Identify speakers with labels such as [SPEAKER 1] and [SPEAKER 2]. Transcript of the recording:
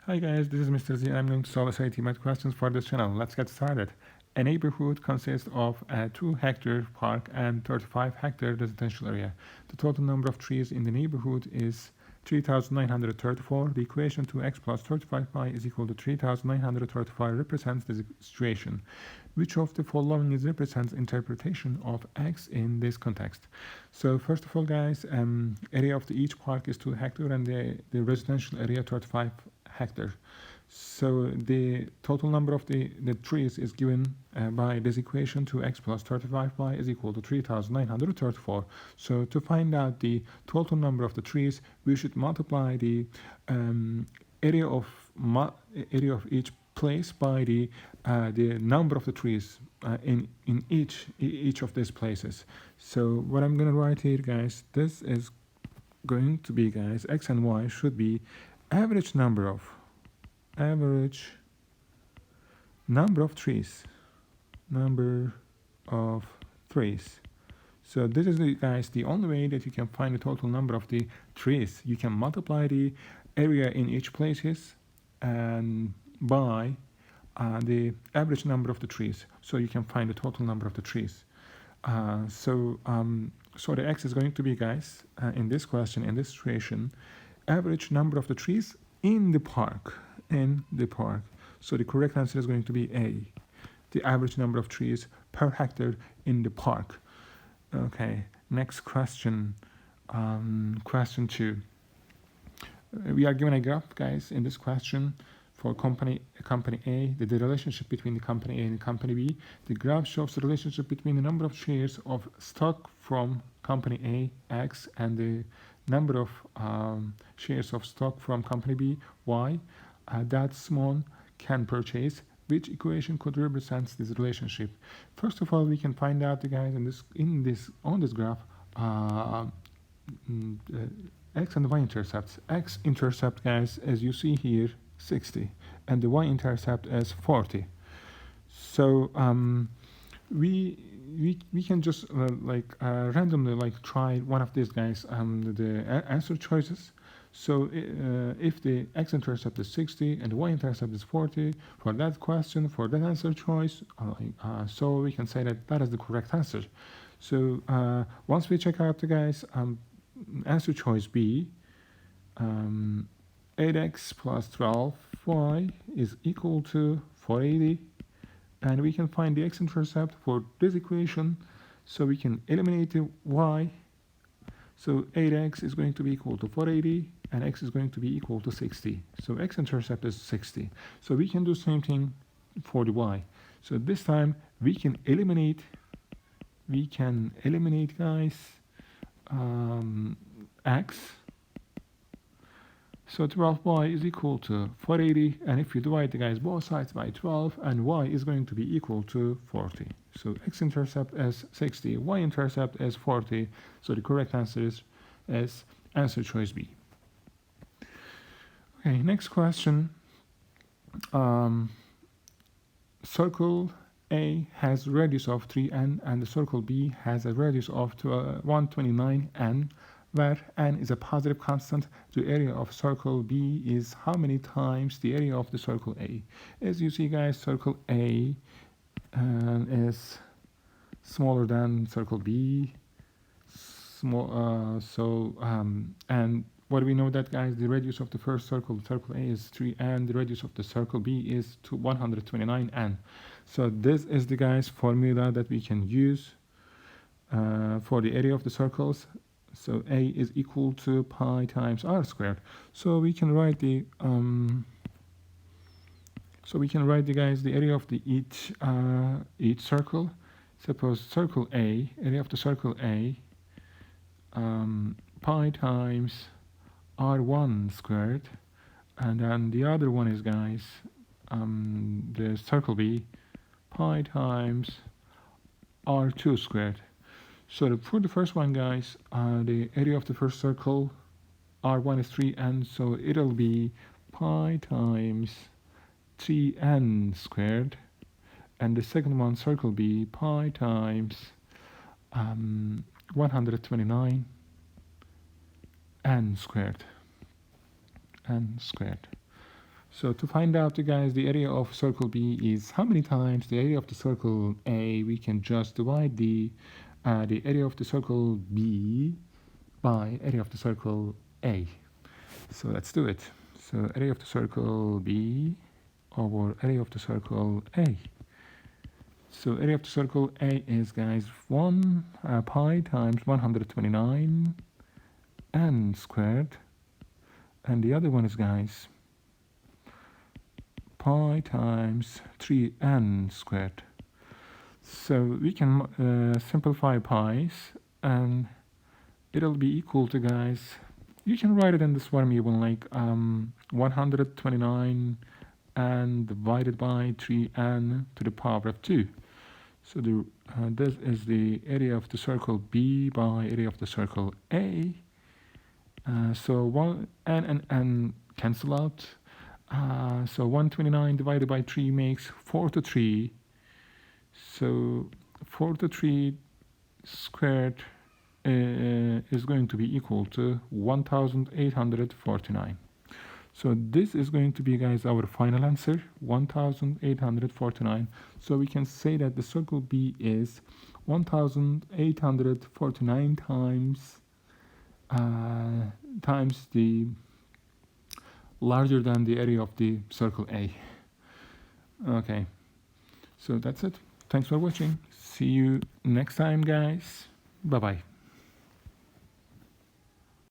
[SPEAKER 1] Hi guys, this is Mr. Z and I'm going to solve SAT math questions for this channel. Let's get started. A neighborhood consists of a 2-hectare park and 35-hectare residential area. The total number of trees in the neighborhood is 3,934. The equation 2x plus 35y is equal to 3,935 represents the situation. Which of the following is represents interpretation of x in this context? So first of all guys, area of each park is 2 hectare and the residential area 35 hectare. So the total number of the trees is given by this equation 2x plus 35y is equal to 3,934. So to find out the total number of the trees, we should multiply the area of each place by the number of the trees in each of these places. So what I'm gonna write here, guys, this is going to be, guys, x and y should be average number of trees. So this is guys the only way that you can find the total number of the trees. You can multiply the area in each places and by the average number of the trees, so you can find the total number of the trees. So the x is going to be, guys, in this question, in this situation, average number of the trees in the park. So the correct answer is going to be A, the average number of trees per hectare in the park. Okay, next question. Question 2. We are given a graph, guys, in this question for company A, the relationship between the company A and the company B. The graph shows the relationship between the number of shares of stock from company A, X, and the number of shares of stock from company B, Y, that small can purchase. Which equation could represent this relationship? First of all, we can find out, the guys, on this graph, x and y intercepts. X intercept, guys, as you see here, 60, and the y intercept as 40. So we can just randomly try one of these, guys, the answer choices. So if the x-intercept is 60 and the y-intercept is 40, for that question, for that answer choice, so we can say that that is the correct answer. So once we check out the, guys, answer choice B, 8x plus 12y is equal to 480, and we can find the x-intercept for this equation, so we can eliminate the y. So 8x is going to be equal to 480 and x is going to be equal to 60. So x-intercept is 60. So we can do the same thing for the y. So this time we can eliminate, guys, x. So 12y is equal to 480, and if you divide the, guys, both sides by 12, and y is going to be equal to 40. So x-intercept as 60, y-intercept as 40. So the correct answer is answer choice B. Okay, next question. Circle A has a radius of 3n and the circle B has a radius of 129n, where n is a positive constant. The area of circle B is how many times the area of the circle A? As you see, guys, circle A is smaller than circle B. And what do we know that, guys? The radius of the first circle A, is 3, and the radius of the circle B is 129n. So this is the, guys, formula that we can use for the area of the circles. So A is equal to pi times r squared. So we can write the guys, the area of the each circle. Suppose circle A, area of the circle A, pi times r1 squared, and then the other one is, guys, the circle B, pi times r2 squared. So for the first one, guys, the area of the first circle, r1 is 3n, so it'll be pi times 3n squared, and the second one, circle B, pi times 129 n squared. So to find out, guys, the area of circle B is how many times the area of the circle A, we can just divide the area of the circle B by area of the circle A. So let's do it. So area of the circle B over area of the circle A. So area of the circle A is, guys, 1 pi times 129 n squared, and the other one is, guys, pi times 3n squared. So we can simplify pi's, and it'll be equal to, guys, you can write it in this formula like 129 and divided by 3n to the power of 2. So this is the area of the circle B by area of the circle A. So 1 n and n cancel out. So 129 divided by 3 makes 4 to 3. So 4 to 3 squared is going to be equal to 1849. So this is going to be, guys, our final answer, 1849. So we can say that the circle B is 1849 times the larger than the area of the circle A. Okay, so that's it. Thanks for watching. See you next time, guys. Bye bye.